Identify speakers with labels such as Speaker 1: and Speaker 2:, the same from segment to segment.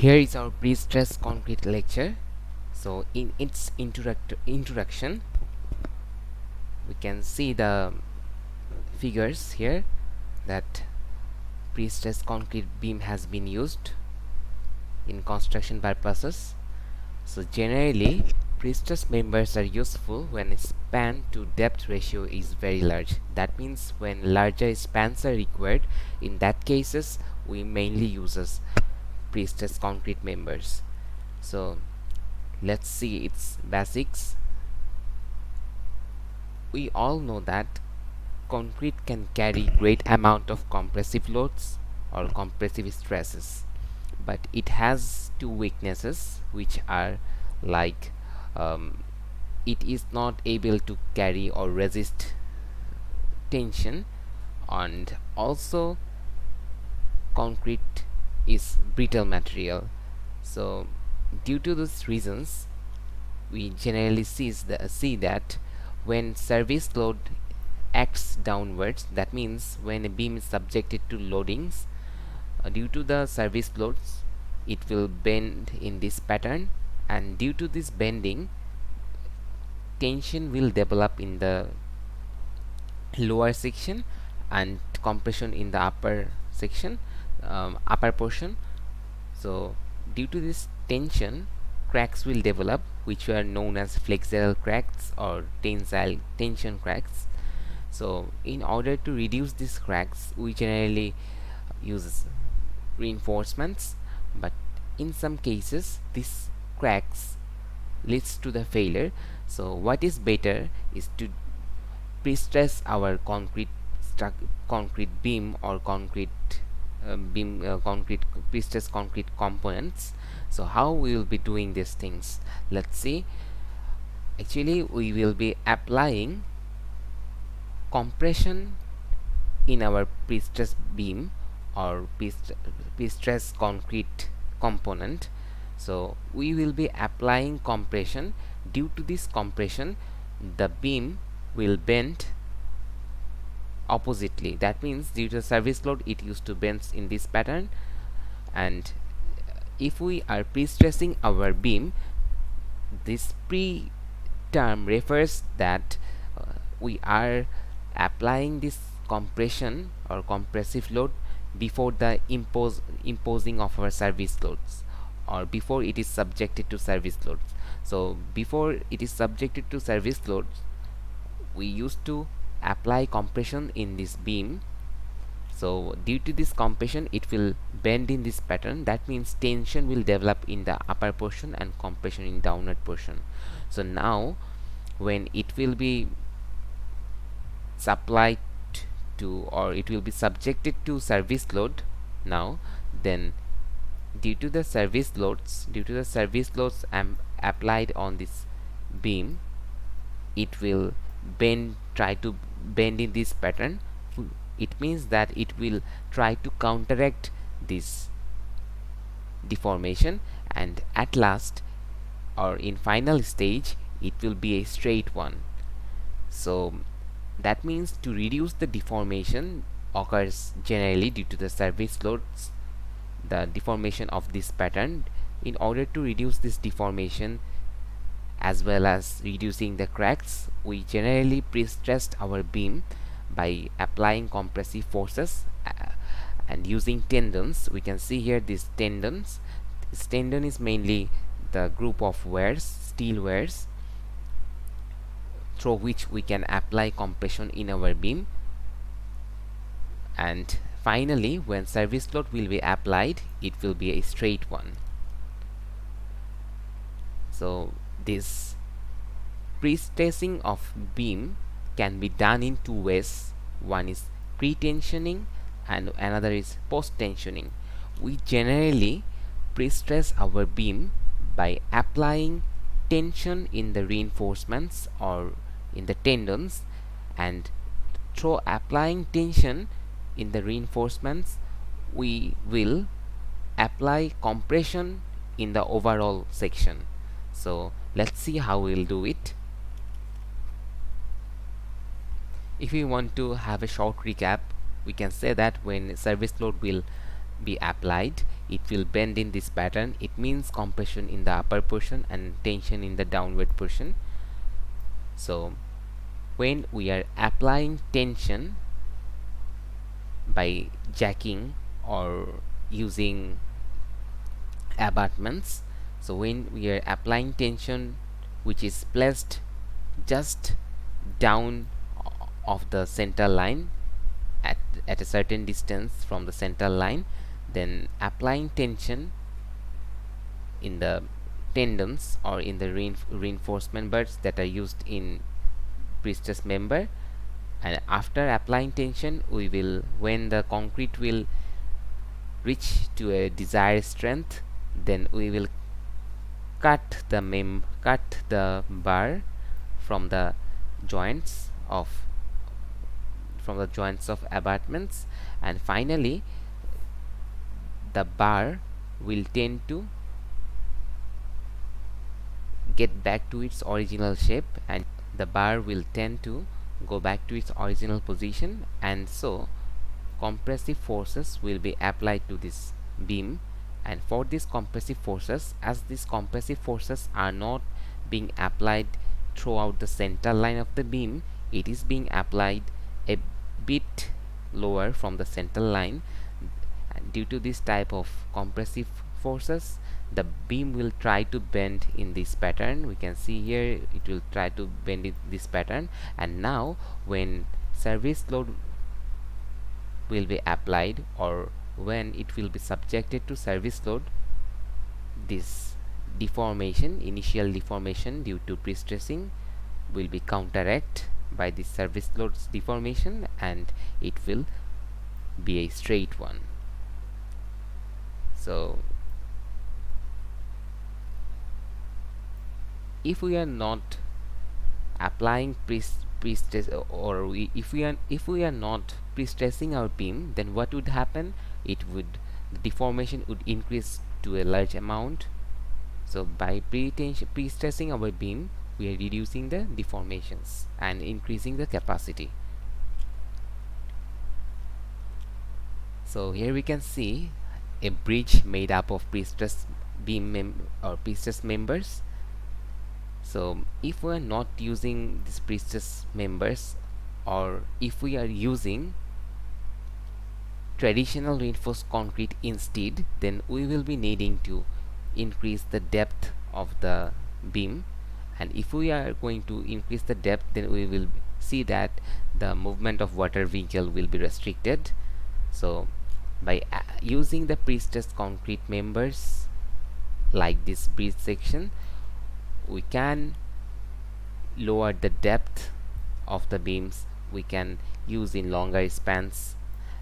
Speaker 1: Here is our pre-stressed concrete lecture. So in its introduction, we can see the figures here that pre-stressed concrete beam has been used in construction purposes. So generally, pre-stressed members are useful when span to depth ratio is very large. That means when larger spans are required, in that cases we mainly uses pre-stressed concrete members. So let's see its basics. We all know that concrete can carry great amount of compressive loads or compressive stresses, but it has two weaknesses, which are like it is not able to carry or resist tension, and also concrete is brittle material. So due to these reasons, we generally see that when service load acts downwards, that means when a beam is subjected to loadings, due to the service loads, it will bend in this pattern, and due to this bending, tension will develop in the lower section and compression in the upper section, upper portion. So due to this tension, cracks will develop, which are known as flexural cracks or tensile tension cracks. So in order to reduce these cracks, we generally use reinforcements, but in some cases these cracks leads to the failure. So what is better is to pre-stress our concrete beam or concrete pre-stressed concrete components. So how we will be doing these things? Let's see. Actually, we will be applying compression in our pre-stressed beam or pre-stressed concrete component. So we will be applying compression. Due to this compression, the beam will bend oppositely. That means due to service load, it used to bend in this pattern, and if we are pre-stressing our beam, this pre term refers that we are applying this compression or compressive load before the imposing of our service loads, or before it is subjected to service loads. So before it is subjected to service loads, we used to apply compression in this beam. So due to this compression, it will bend in this pattern. That means tension will develop in the upper portion and compression in downward portion. So now when it will be supplied to, or it will be subjected to service load now, then due to the service loads applied on this beam, it will try to bend in this pattern. It means that it will try to counteract this deformation, and at last, or in final stage, it will be a straight one. So that means to reduce the deformation occurs generally due to the service loads, the deformation of this pattern. In order to reduce this deformation as well as reducing the cracks, we generally pre-stressed our beam by applying compressive forces and using tendons. We can see here these tendons. This tendon is mainly the group of wires, steel wires, through which we can apply compression in our beam. And finally, when service load will be applied, it will be a straight one. So this pre-stressing of beam can be done in two ways. One is pre-tensioning and another is post-tensioning. We generally pre-stress our beam by applying tension in the reinforcements or in the tendons, and through applying tension in the reinforcements, we will apply compression in the overall section. So let's see how we'll do it. If we want to have a short recap, we can say that when service load will be applied, it will bend in this pattern. It means compression in the upper portion and tension in the downward portion. So when we are applying tension by jacking or using abutments, so when we are applying tension which is placed just down of the center line at a certain distance from the center line, then applying tension in the tendons or in the reinforcement bars that are used in prestressed member, and after applying tension we will, when the concrete will reach to a desired strength, then we will cut the bar from the joints of abutments, and finally the bar will tend to get back to its original shape, and the bar will tend to go back to its original position, and so compressive forces will be applied to this beam. And for these compressive forces, as these compressive forces are not being applied throughout the center line of the beam, it is being applied a bit lower from the center line. And due to this type of compressive forces, the beam will try to bend in this pattern. We can see here it will try to bend in this pattern, and now when service load will be applied, or when it will be subjected to service load, this initial deformation due to pre-stressing will be counteract by the service load's deformation, and it will be a straight one. So if we are not applying pre-stress, or if we are not pre-stressing our beam, then what would happen? The deformation would increase to a large amount. So by pre-stressing our beam, we are reducing the deformations and increasing the capacity. So here we can see a bridge made up of pre-stressed pre-stressed members. So if we are not using these prestressed members, or if we are using traditional reinforced concrete instead, then we will be needing to increase the depth of the beam. And if we are going to increase the depth, then we will see that the movement of water vehicle will be restricted. So by using the prestressed concrete members like this bridge section, we can lower the depth of the beams, we can use in longer spans,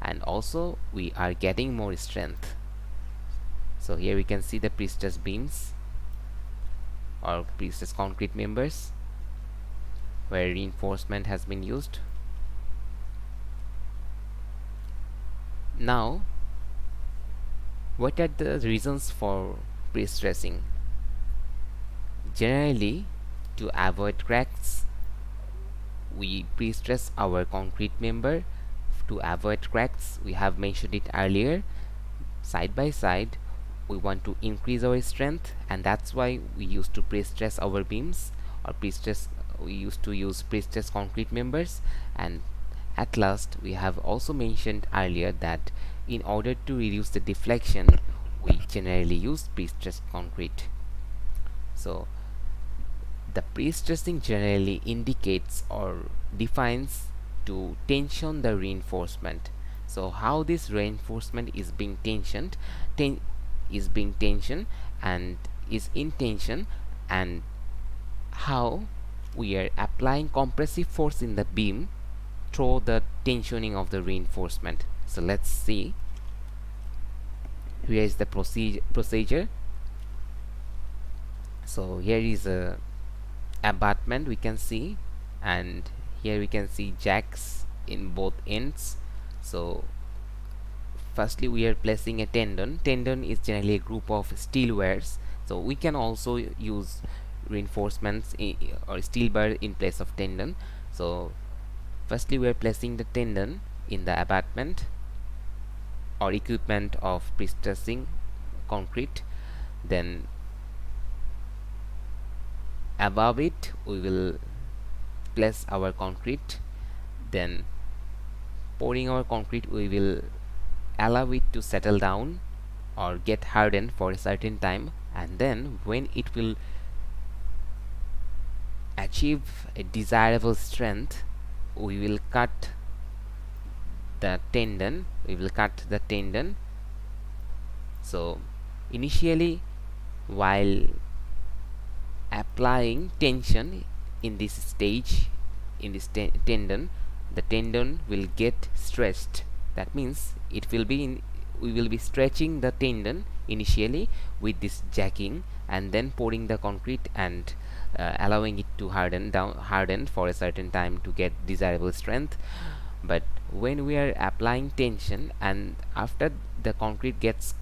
Speaker 1: and also we are getting more strength. So here we can see the prestressed beams or prestressed concrete members where reinforcement has been used. Now, what are the reasons for pre-stressing? Generally, to avoid cracks, we pre-stress our concrete member. To avoid cracks, we have mentioned it earlier, side by side we want to increase our strength, and that's why we used to pre-stress our beams, or we used to use pre-stressed concrete members. And at last, we have also mentioned earlier that in order to reduce the deflection, we generally use pre-stressed concrete. So the pre-stressing generally indicates or defines to tension the reinforcement. So how this reinforcement is being tensioned and is in tension, and how we are applying compressive force in the beam through the tensioning of the reinforcement. So let's see. Here is the procedure. So here is a abutment we can see, and here we can see jacks in both ends. So firstly we are placing a tendon. Tendon is generally a group of steel wires, so we can also use reinforcements or steel bar in place of tendon. So firstly we are placing the tendon in the abutment or equipment of pre-stressing concrete, then above it we will place our concrete, then pouring our concrete we will allow it to settle down or get hardened for a certain time, and then when it will achieve a desirable strength, we will cut the tendon. So initially, while applying tension in this stage, in this tendon, the tendon will get stretched. That means we will be stretching the tendon initially with this jacking, and then pouring the concrete and allowing it to harden for a certain time to get desirable strength. But when we are applying tension and after the concrete gets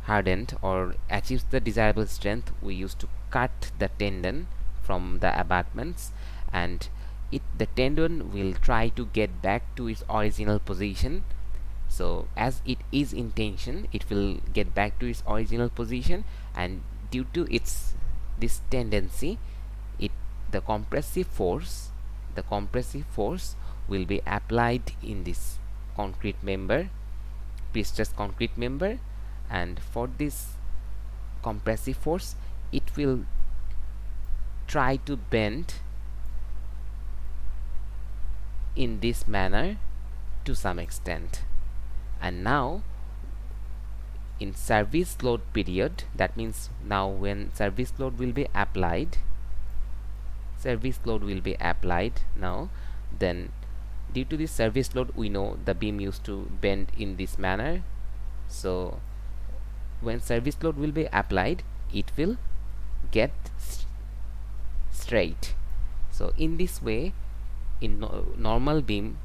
Speaker 1: hardened or achieves the desirable strength, we used to cut the tendon from the abutments, and the tendon will try to get back to its original position. So as it is in tension, it will get back to its original position, and due to this tendency, it the compressive force will be applied in this concrete member, prestressed concrete member, and for this compressive force it will try to bend in this manner to some extent. And now in service load period, that means now when service load will be applied now, then due to this service load we know the beam used to bend in this manner. So when service load will be applied, it will get straight. So in this way, in normal beam,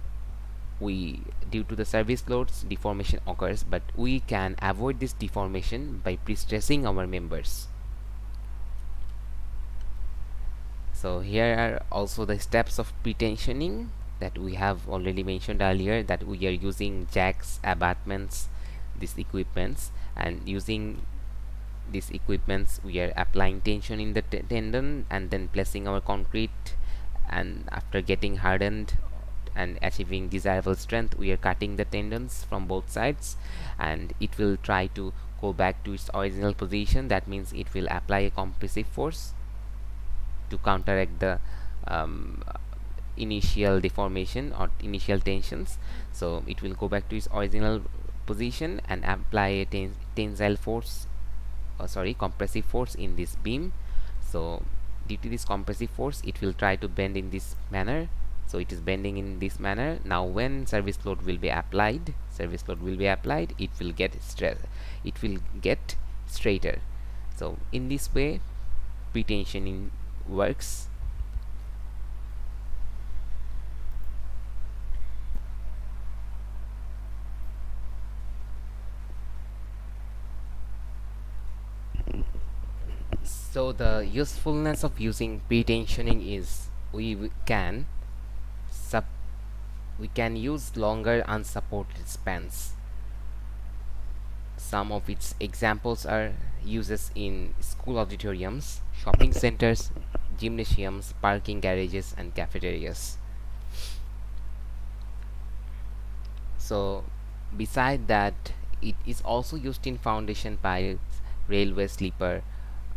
Speaker 1: due to the service loads, deformation occurs, but we can avoid this deformation by pre-stressing our members. So here are also the steps of pretensioning that we have already mentioned earlier, that we are using jacks, abutments, these equipments, and using these equipments we are applying tension in the tendon and then placing our concrete, and after getting hardened and achieving desirable strength, we are cutting the tendons from both sides, and it will try to go back to its original position. That means it will apply a compressive force to counteract the initial deformation or initial tensions. So it will go back to its original position and apply a tensile force, compressive force in this beam. So due to this compressive force, it will try to bend in this manner. So it is bending in this manner. Now when service load will be applied, it will get straighter. So in this way pretensioning works. So the usefulness of using pretensioning is we can use longer unsupported spans. Some of its examples are uses in school auditoriums, shopping centers, gymnasiums, parking garages, and cafeterias. So beside that, it is also used in foundation piles, railway sleeper,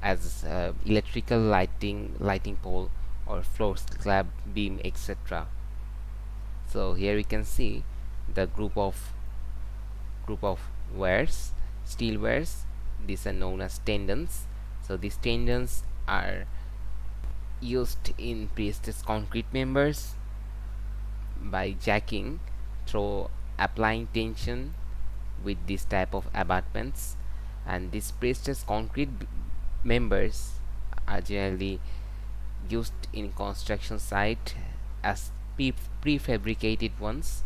Speaker 1: as electrical lighting pole, or floor slab beam, etc. So here we can see the group of wares, steel wares. These are known as tendons. So these tendons are used in prestressed concrete members by jacking through applying tension with this type of abutments, and these prestressed concrete members are generally used in construction site as prefabricated ones.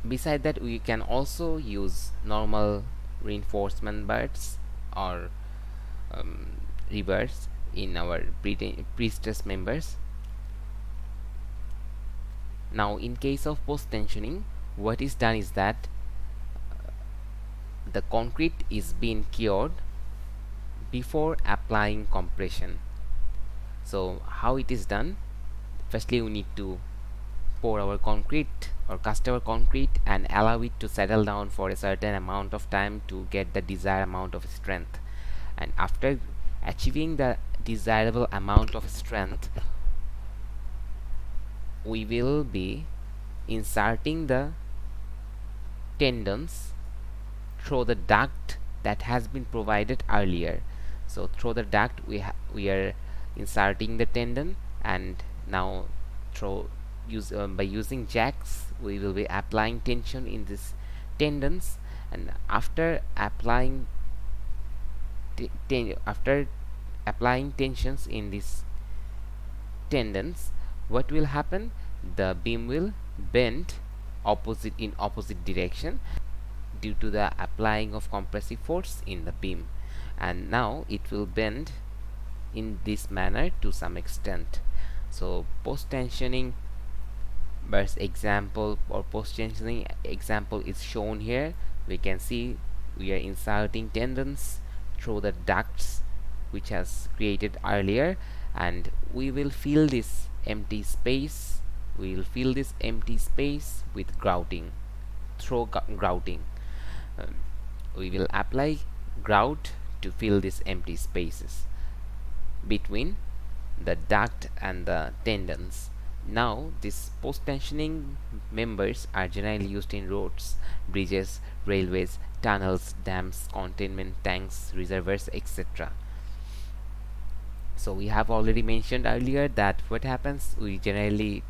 Speaker 1: Beside that, we can also use normal reinforcement bars or rebars in our prestressed members. Now in case of post tensioning, what is done is that the concrete is being cured before applying compression. So how it is done? Firstly, we need to pour our concrete or cast our concrete and allow it to settle down for a certain amount of time to get the desired amount of strength. And after achieving the desirable amount of strength, we will be inserting the tendons through the duct that has been provided earlier. So through the duct we are inserting the tendon, and now by using jacks we will be applying tension in these tendons. And after applying tensions in these tendons, what will happen? The beam will bend in opposite direction due to the applying of compressive force in the beam, and now it will bend in this manner to some extent. So post tensioning burst example or post tensioning example is shown here. We can see we are inserting tendons through the ducts which has created earlier, and we will fill this empty space with grouting. Through grouting, um, we will apply grout to fill these empty spaces between the duct and the tendons. Now these post tensioning members are generally used in roads, bridges, railways, tunnels, dams, containment tanks, reservoirs, etc. So we have already mentioned earlier that what happens, we generally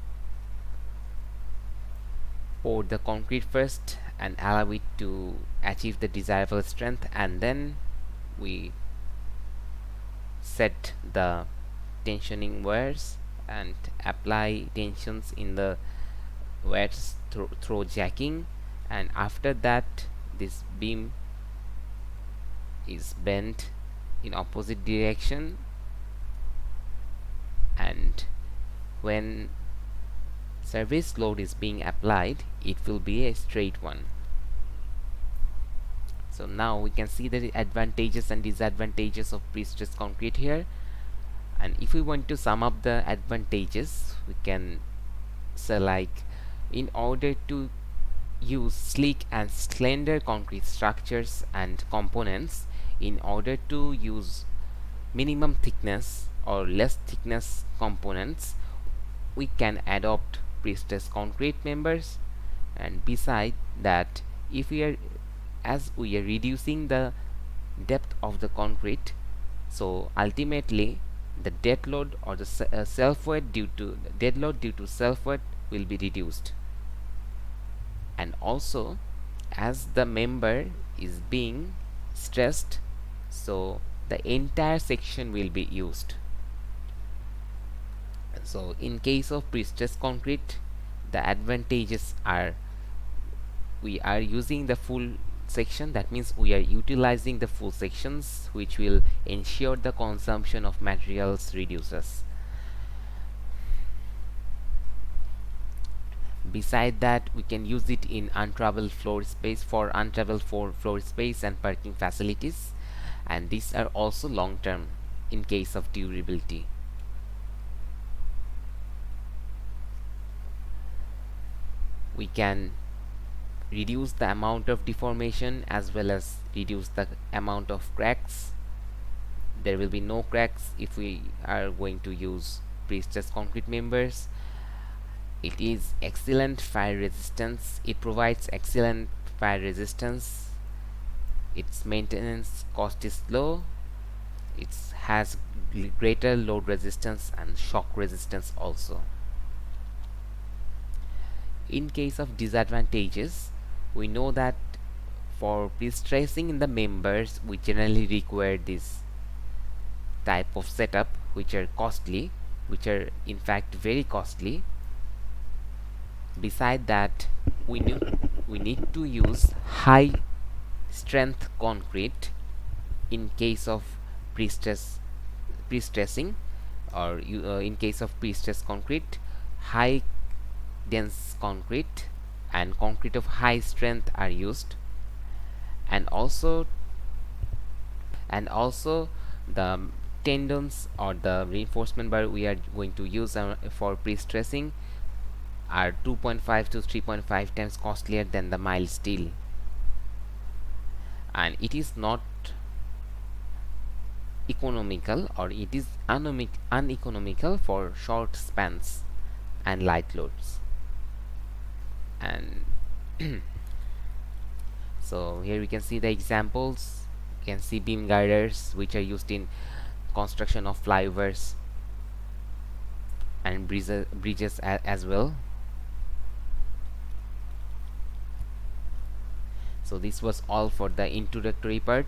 Speaker 1: pour the concrete first and allow it to achieve the desirable strength, and then we set the tensioning wires and apply tensions in the wires through jacking, and after that this beam is bent in opposite direction, and when service load is being applied it will be a straight one. So now we can see the advantages and disadvantages of prestressed concrete here, and if we want to sum up the advantages, we can say, like, in order to use sleek and slender concrete structures and components, in order to use minimum thickness or less thickness components, we can adopt prestressed concrete members. And beside that, if we are as we are reducing the depth of the concrete, so ultimately the dead load or the self weight due to self weight will be reduced, and also as the member is being stressed, so the entire section will be used. So in case of prestressed concrete, the advantages are we are using the full section, that means we are utilizing the full sections, which will ensure the consumption of materials reduces. Beside that, we can use it in untraveled floor space and parking facilities, and these are also long term in case of durability. We can reduce the amount of deformation as well as reduce the amount of cracks. There will be no cracks if we are going to use prestressed concrete members. It is excellent fire resistance. It provides excellent fire resistance. Its maintenance cost is low. It has greater load resistance and shock resistance also. In case of disadvantages, we know that for pre-stressing in the members, we generally require this type of setup, which are in fact very costly. Beside that, we need to use high strength concrete in case of pre-stressing, or in case of pre-stressed concrete, high dense concrete and concrete of high strength are used. and also the tendons or the reinforcement bar we are going to use for pre-stressing are 2.5 to 3.5 times costlier than the mild steel, and it is not economical, or it is uneconomical for short spans and light loads. And so here we can see the examples. You can see beam girders which are used in construction of flyovers and bridges as well. So this was all for the introductory part.